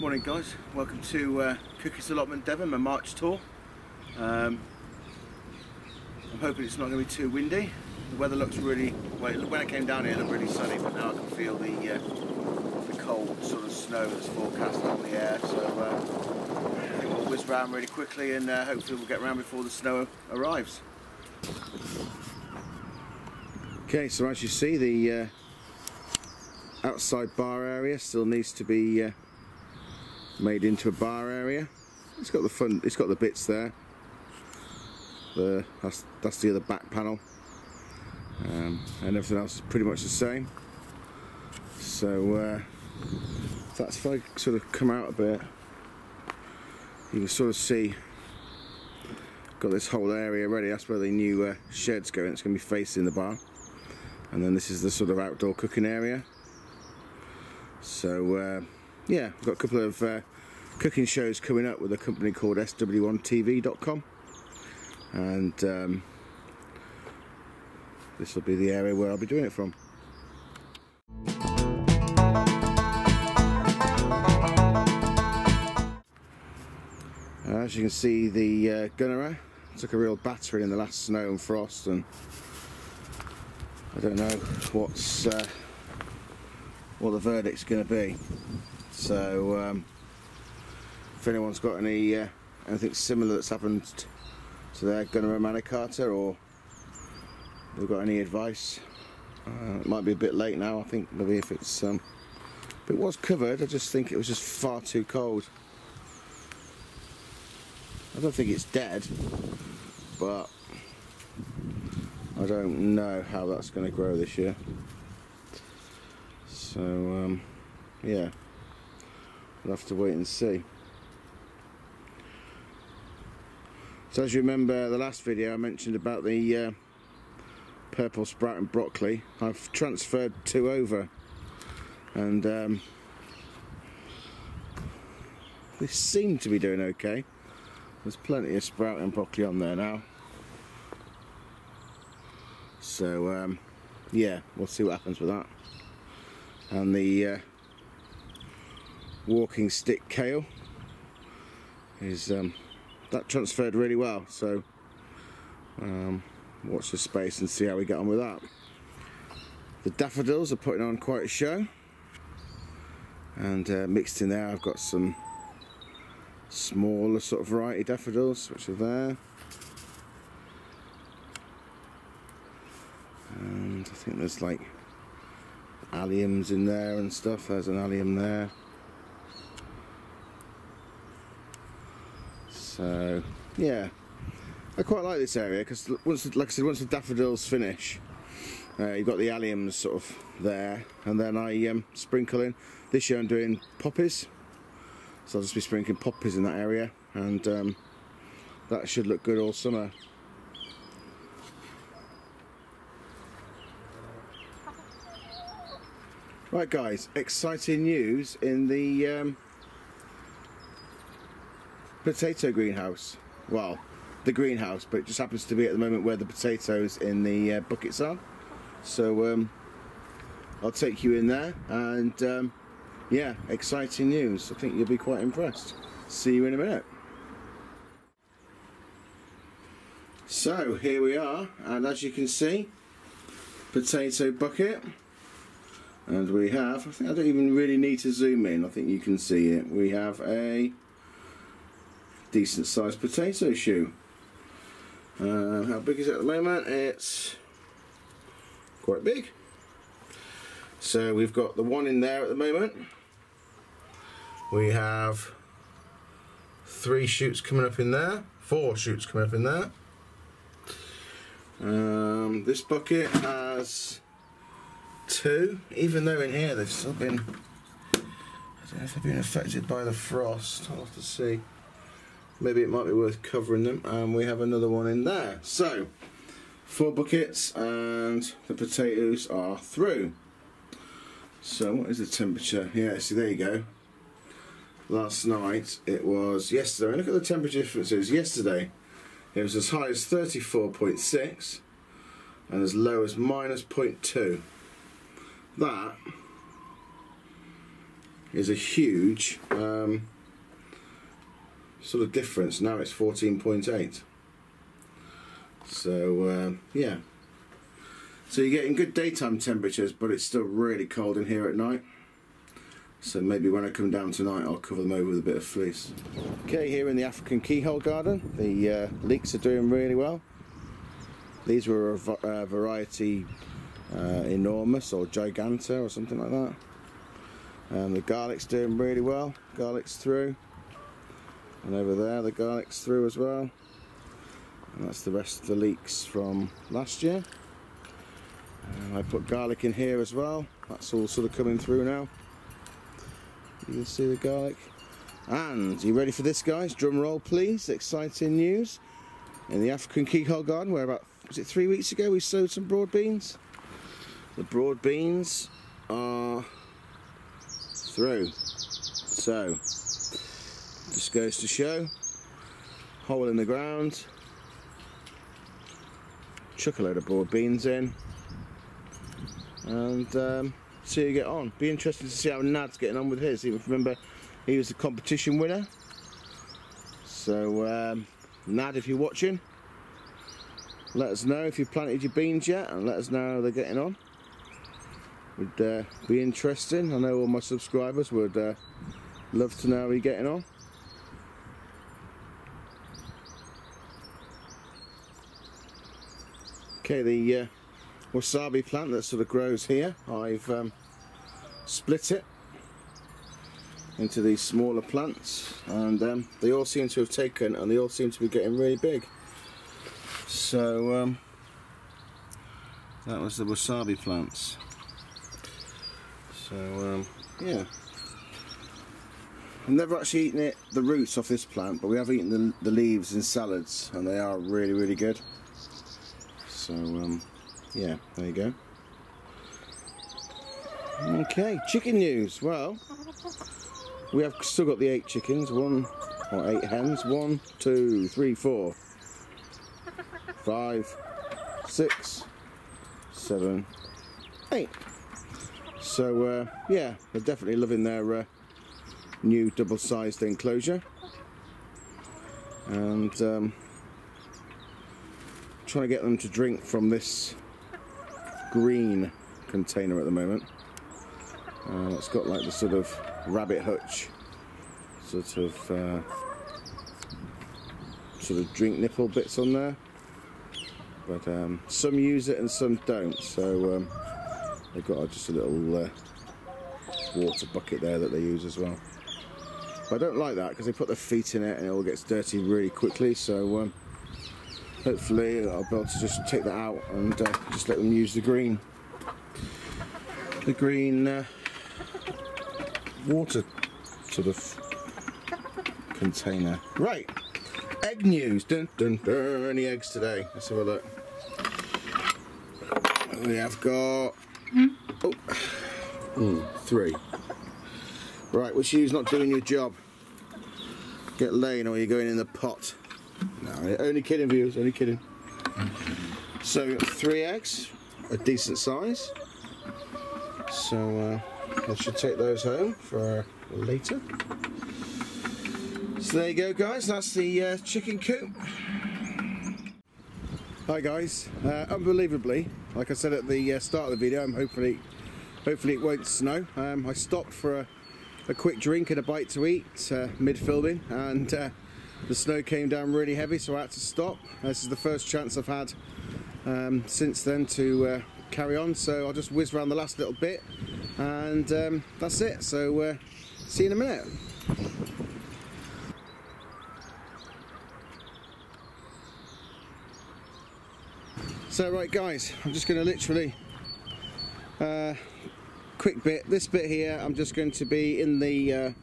Morning guys, welcome to Cookie's Allotment Devon, my March tour. I'm hoping it's not going to be too windy. The weather looks really, well, when I came down here it looked really sunny, but now I can feel the cold sort of snow that's forecast on the air, so I think we'll whiz round really quickly and hopefully we'll get round before the snow arrives. Okay, so as you see, the outside bar area still needs to be made into a bar area. It's got the bits there. That's the other back panel, and everything else is pretty much the same. So that's, if I sort of come out a bit, you can sort of see got this whole area ready. That's where the new shed's going. It's going to be facing the bar, and then this is the sort of outdoor cooking area. So yeah, we've got a couple of cooking shows coming up with a company called sw1tv.com, and this will be the area where I'll be doing it from. As you can see, the gunnerer took a real battering in the last snow and frost, and I don't know what the verdict's going to be. So if anyone's got anything similar that's happened to their gunnerer Manicata, or they've got any advice, it might be a bit late now. I think maybe if it was covered, I just think it was just far too cold. I don't think it's dead, but I don't know how that's going to grow this year. So yeah, we'll have to wait and see. So as you remember the last video I mentioned about the purple sprout and broccoli, I've transferred 2 over, and they seem to be doing okay. There's plenty of sprout and broccoli on there now. So yeah, we'll see what happens with that. And the walking stick kale is that transferred really well, so watch the space and see how we get on with that. The daffodils are putting on quite a show, and mixed in there I've got some smaller sort of variety daffodils which are there, and I think there's like alliums in there and stuff. There's an allium there. So yeah, I quite like this area because like I said, once the daffodils finish, you've got the alliums sort of there, and then I sprinkle in. This year I'm doing poppies, so I'll just be sprinkling poppies in that area, and that should look good all summer. Right guys, exciting news in the potato greenhouse. Well, the greenhouse, but it just happens to be at the moment where the potatoes in the buckets are. So I'll take you in there, and yeah, exciting news. I think you'll be quite impressed. See you in a minute. So here we are, and as you can see, potato bucket. And we have, I think I don't even really need to zoom in, I think you can see it. We have a decent sized potato shoe. How big is it at the moment? It's quite big. So we've got the one in there at the moment. We have 3 shoots coming up in there, 4 shoots coming up in there. This bucket has 2, even though in here they've still been, I don't know if they've been affected by the frost. I'll have to see. Maybe it might be worth covering them. And we have another one in there. So 4 buckets, and the potatoes are through. So what is the temperature? Yeah, see, there you go. Last night it was, yesterday, look at the temperature differences. Yesterday it was as high as 34.6 and as low as -0.2. That is a huge sort of difference. Now it's 14.8. So yeah, so you're getting good daytime temperatures, but it's still really cold in here at night. So maybe when I come down tonight I'll cover them over with a bit of fleece. Okay, here in the African keyhole garden, the leeks are doing really well. These were a variety enormous or giganta or something like that. The garlic's doing really well. Garlic's through, and over there the garlic's through as well. And that's the rest of the leeks from last year. I put garlic in here as well. That's all sort of coming through now. You can see the garlic. And you ready for this, guys? Drum roll please. Exciting news. In the African keyhole garden, where about, was it 3 weeks ago, we sowed some broad beans. The broad beans are through. So just goes to show, hole in the ground, chuck a load of broad beans in, and see how you get on. Be interested to see how Nad's getting on with his. Remember, he was the competition winner. So Nad, if you're watching, let us know if you've planted your beans yet, and let us know how they're getting on. Would be interesting. I know all my subscribers would love to know how you're getting on. Okay, the wasabi plant that sort of grows here, I've split it into these smaller plants, and they all seem to have taken, and they all seem to be getting really big. So that was the wasabi plants. So yeah, I've never actually eaten the roots off this plant, but we have eaten the leaves in salads, and they are really, really good. So yeah, there you go. Okay, chicken news. Well, we have still got the 8 chickens, 8 hens. 1, 2, 3, 4, 5, 6, 7, 8. So yeah, they're definitely loving their new double-sized enclosure, and trying to get them to drink from this green container at the moment. It's got like the sort of rabbit hutch sort of drink nipple bits on there, but some use it and some don't. So they've got just a little water bucket there that they use as well. But I don't like that because they put their feet in it and it all gets dirty really quickly. So hopefully I'll be able to just take that out and just let them use the green water sort of container. Right, egg news. Dun dun dun. Any eggs today? Let's have a look. We have got 3. Right, which you's not doing your job? Get laying, or you're going in the pot? No, only kidding, viewers, only kidding. So we've got 3 eggs, a decent size. So I should take those home for later. So there you go, guys. That's the chicken coop. Hi guys. Unbelievably, like I said at the start of the video, hopefully it won't snow. I stopped for a quick drink and a bite to eat mid-filming, and the snow came down really heavy, so I had to stop. This is the first chance I've had since then to carry on, so I'll just whiz around the last little bit, and that's it. So see you in a minute. So right guys, I'm just going to literally quick bit, this bit here, I'm just going to be in the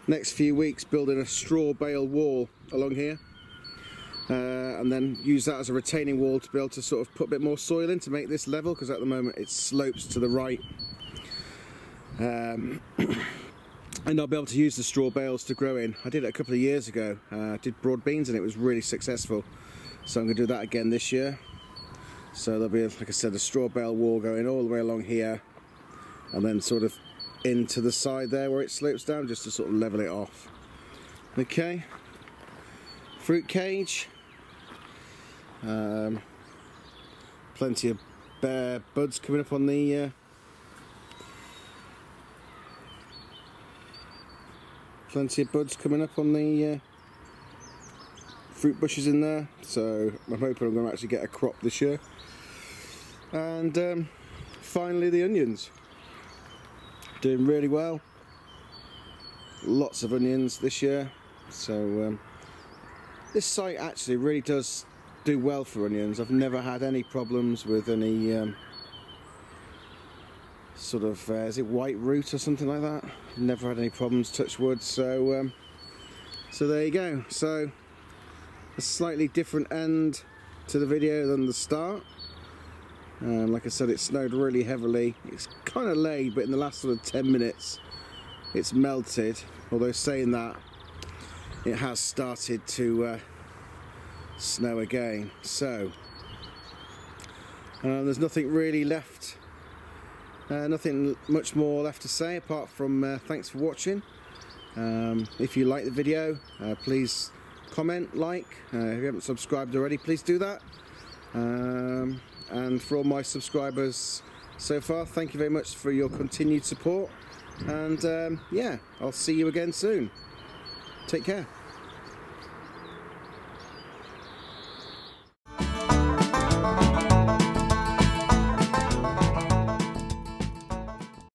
next few weeks building a straw bale wall along here, and then use that as a retaining wall to be able to sort of put a bit more soil in to make this level, because at the moment it slopes to the right, and I'll be able to use the straw bales to grow in. I did it a couple of years ago, did broad beans, and it was really successful, so I'm going to do that again this year. So there'll be, like I said, a straw bale wall going all the way along here, and then sort of into the side there where it slopes down, just to sort of level it off. Okay, fruit cage, plenty of bare buds coming up on the fruit bushes in there, so I'm hoping I'm going to actually get a crop this year. And finally the onions, doing really well, lots of onions this year. So this site actually really does do well for onions. I've never had any problems with any sort of is it white root or something like that. Never had any problems, touch wood. So so there you go. So a slightly different end to the video than the start. Like I said, it snowed really heavily. It's kind of laid, but in the last sort of 10 minutes it's melted, although saying that, it has started to snow again. So there's nothing really left, nothing much more left to say apart from thanks for watching. If you like the video, please comment, like. If you haven't subscribed already, please do that. And for all my subscribers so far, thank you very much for your continued support. And yeah, I'll see you again soon. Take care.